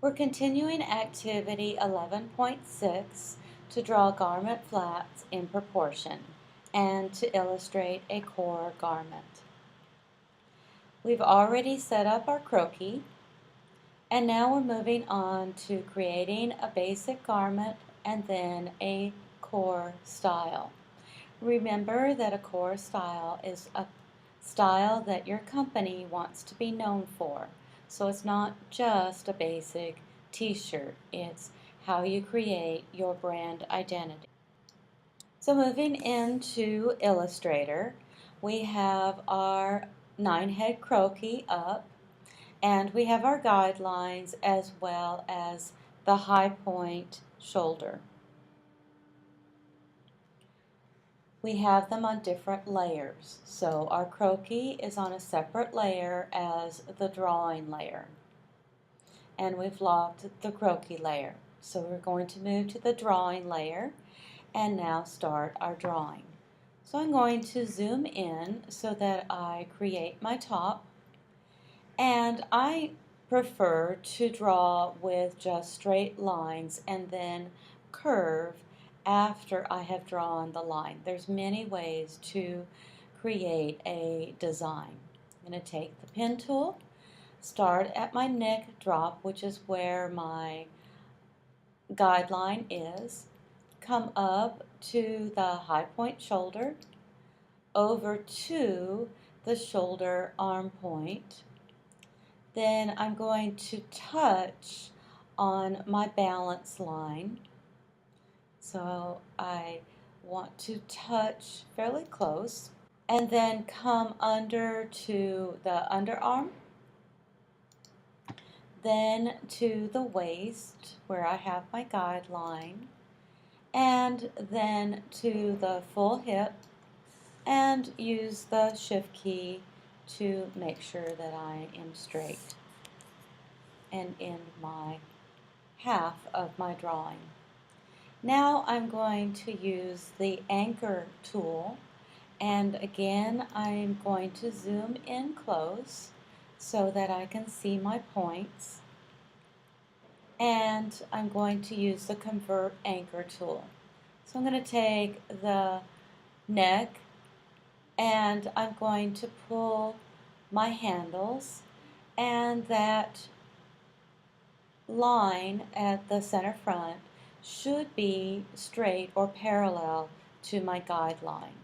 We're continuing activity 11.6 to draw garment flats in proportion and to illustrate a core garment. We've already set up our croquis, and now we're moving on to creating a basic garment and then a core style. Remember that a core style is a style that your company wants to be known for. So it's not just a basic t-shirt, it's how you create your brand identity. So moving into Illustrator, we have our 9-head croquis up, and we have our guidelines as well as the high point shoulder. We have them on different layers. So our croquis is on a separate layer as the drawing layer. And we've locked the croquis layer. So we're going to move to the drawing layer and now start our drawing. So I'm going to zoom in so that I create my top. And I prefer to draw with just straight lines and then curve after I have drawn the line. There's many ways to create a design. I'm going to take the pen tool, start at my neck drop, which is where my guideline is, come up to the high point shoulder, over to the shoulder arm point. Then I'm going to touch on my balance line. So I want to touch fairly close and then come under to the underarm, then to the waist where I have my guideline, and then to the full hip, and use the shift key to make sure that I am straight and in my half of my drawing. Now I'm going to use the anchor tool, and again I'm going to zoom in close so that I can see my points, and I'm going to use the convert anchor tool. So I'm going to take the neck and I'm going to pull my handles, and that line at the center front should be straight or parallel to my guideline.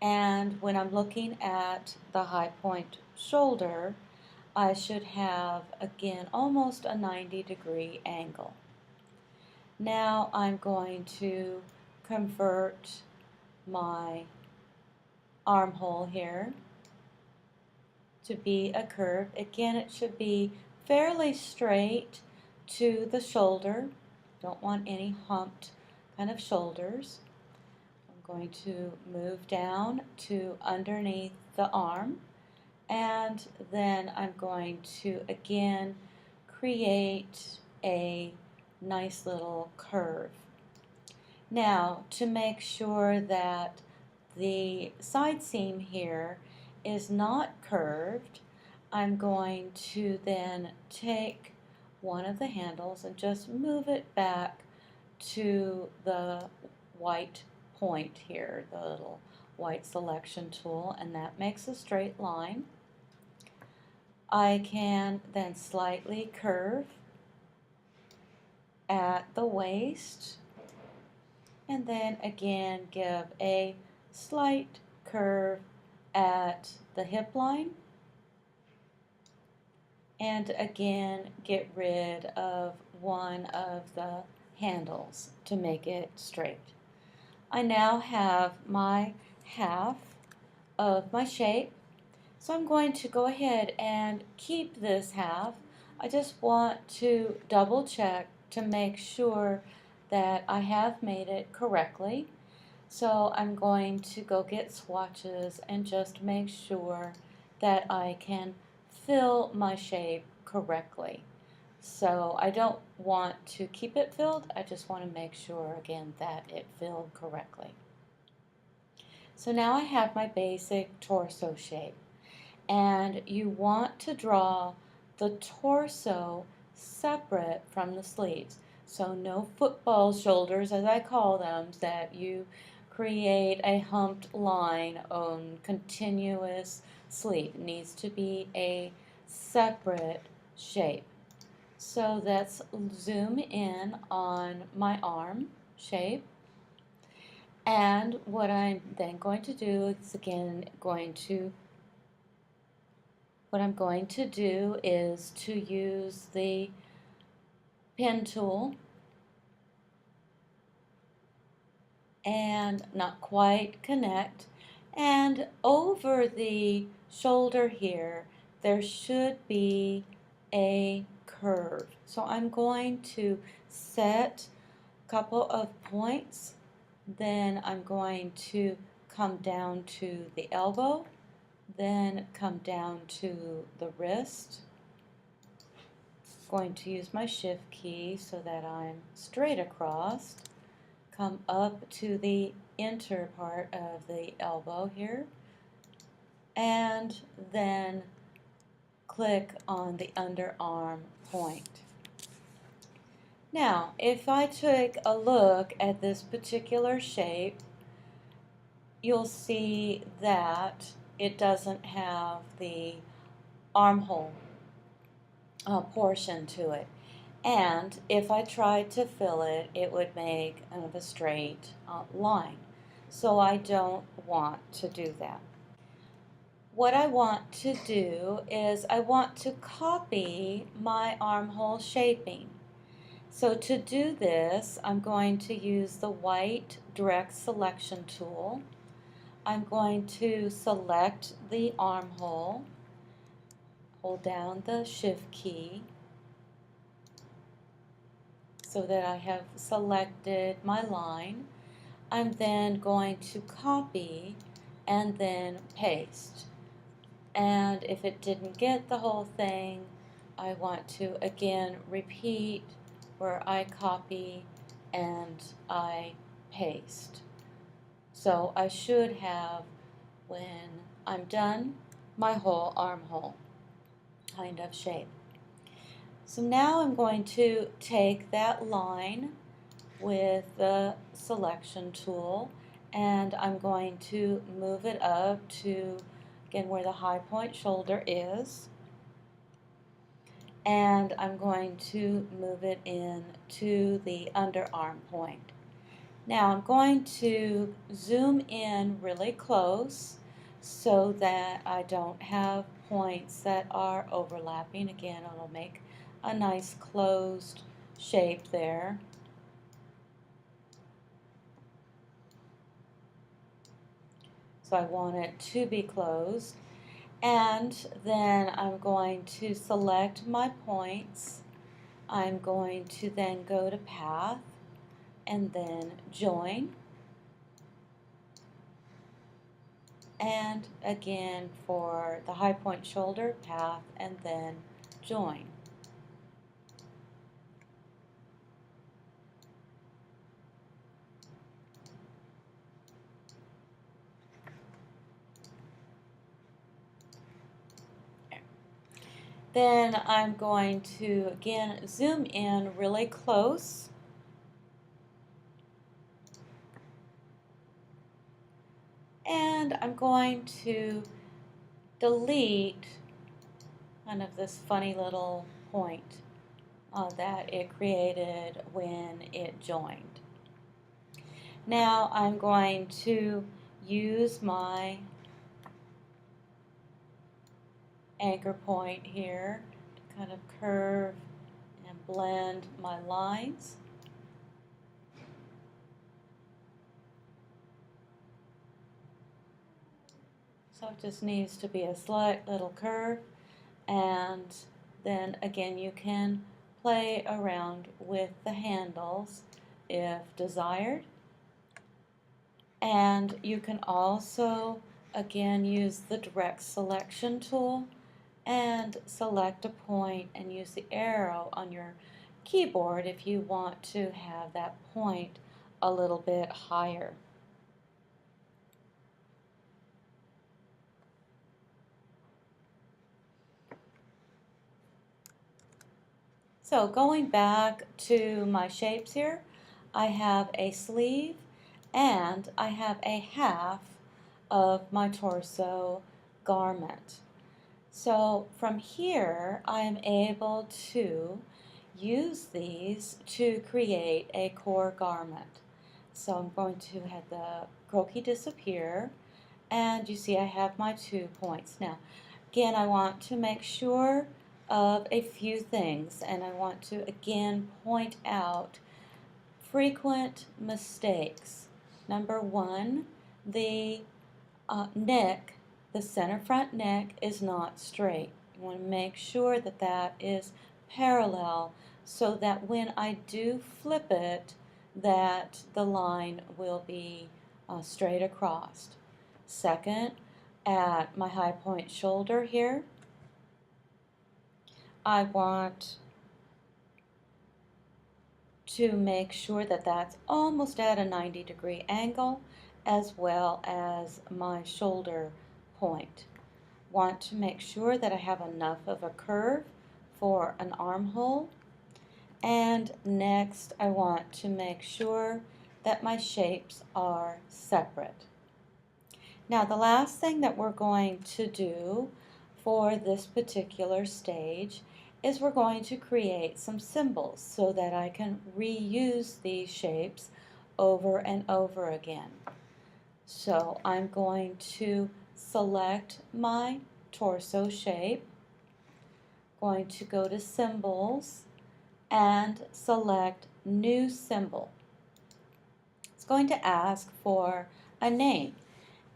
And when I'm looking at the high point shoulder, I should have, again, almost a 90-degree angle. Now I'm going to convert my armhole here to be a curve. Again, it should be fairly straight to the shoulder. Don't want any humped kind of shoulders. I'm going to move down to underneath the arm, and then I'm going to again create a nice little curve. Now, to make sure that the side seam here is not curved, I'm going to then take one of the handles and just move it back to the white point here, the little white selection tool, and that makes a straight line. I can then slightly curve at the waist, and then again give a slight curve at the hip line, and again get rid of one of the handles to make it straight. I now have my half of my shape, so I'm going to go ahead and keep this half. I just want to double check to make sure that I have made it correctly. So I'm going to go get swatches and just make sure that I can fill my shape correctly. So I don't want to keep it filled, I just want to make sure again that it filled correctly. So now I have my basic torso shape, and you want to draw the torso separate from the sleeves. So no football shoulders, as I call them, that you create a humped line on continuous sleeve. It needs to be a separate shape. So let's zoom in on my arm shape. And what I'm then going to do is what I'm going to do is to use the pen tool and not quite connect. And over the shoulder here, there should be a curve. So I'm going to set a couple of points. Then I'm going to come down to the elbow, then come down to the wrist. Going to use my shift key so that I'm straight across. Come up to the inner part of the elbow here, and then click on the underarm point. Now, if I take a look at this particular shape, you'll see that it doesn't have the armhole portion to it. And if I tried to fill it, it would make kind of a straight line. So I don't want to do that. What I want to do is I want to copy my armhole shaping. So to do this, I'm going to use the white direct selection tool. I'm going to select the armhole, hold down the shift key so that I have selected my line. I'm then going to copy and then paste. And if it didn't get the whole thing, I want to again repeat where I copy and I paste. So I should have, when I'm done, my whole armhole kind of shape. So now I'm going to take that line with the selection tool and I'm going to move it up to, again, where the high point shoulder is, and I'm going to move it in to the underarm point. Now I'm going to zoom in really close so that I don't have points that are overlapping. Again, it'll make a nice closed shape there. So I want it to be closed. And then I'm going to select my points. I'm going to then go to Path and then Join. And again for the high point shoulder, Path and then Join. Then I'm going to again zoom in really close. And I'm going to delete kind of this funny little point that it created when it joined. Now I'm going to use my anchor point here to kind of curve and blend my lines. So it just needs to be a slight little curve, and then again you can play around with the handles if desired. And you can also again use the direct selection tool and select a point and use the arrow on your keyboard if you want to have that point a little bit higher. So going back to my shapes here, I have a sleeve and I have a half of my torso garment. So from here, I am able to use these to create a core garment. So I'm going to have the croquis disappear, and you see I have my 2 points. Now, again, I want to make sure of a few things, and I want to again point out frequent mistakes. Number one, the neck, the center front neck is not straight. You want to make sure that that is parallel so that when I do flip it, that the line will be straight across. Second, at my high point shoulder here, I want to make sure that that's almost at a 90-degree angle, as well as my shoulder point. Want to make sure that I have enough of a curve for an armhole. And next, I want to make sure that my shapes are separate. Now, the last thing that we're going to do for this particular stage is we're going to create some symbols so that I can reuse these shapes over and over again. So I'm going to select my torso shape, going to go to Symbols and select New Symbol. It's going to ask for a name,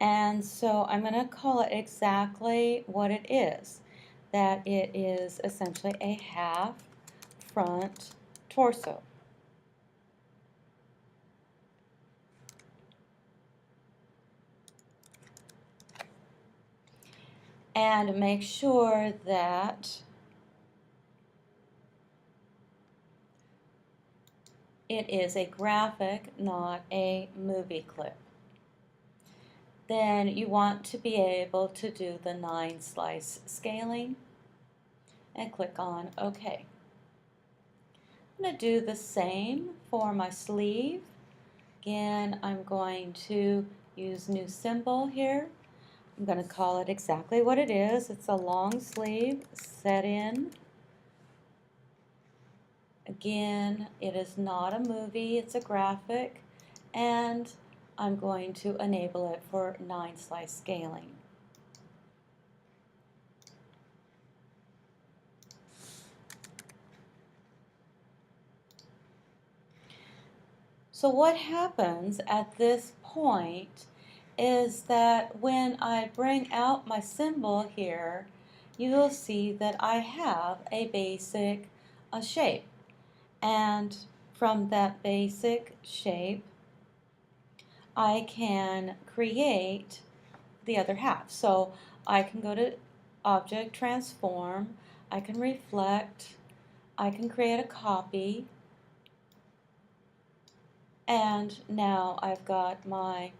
and so I'm going to call it exactly what it is, that it is essentially a half front torso. And make sure that it is a graphic, not a movie clip. Then you want to be able to do the 9-slice scaling and click on OK. I'm going to do the same for my sleeve. Again, I'm going to use New Symbol here. I'm going to call it exactly what it is. It's a long sleeve set in. Again, it is not a movie, it's a graphic, and I'm going to enable it for 9-slice scaling. So what happens at this point is that when I bring out my symbol here, you will see that I have a basic shape. And from that basic shape, I can create the other half. So I can go to Object, Transform, I can reflect, I can create a copy, and now I've got my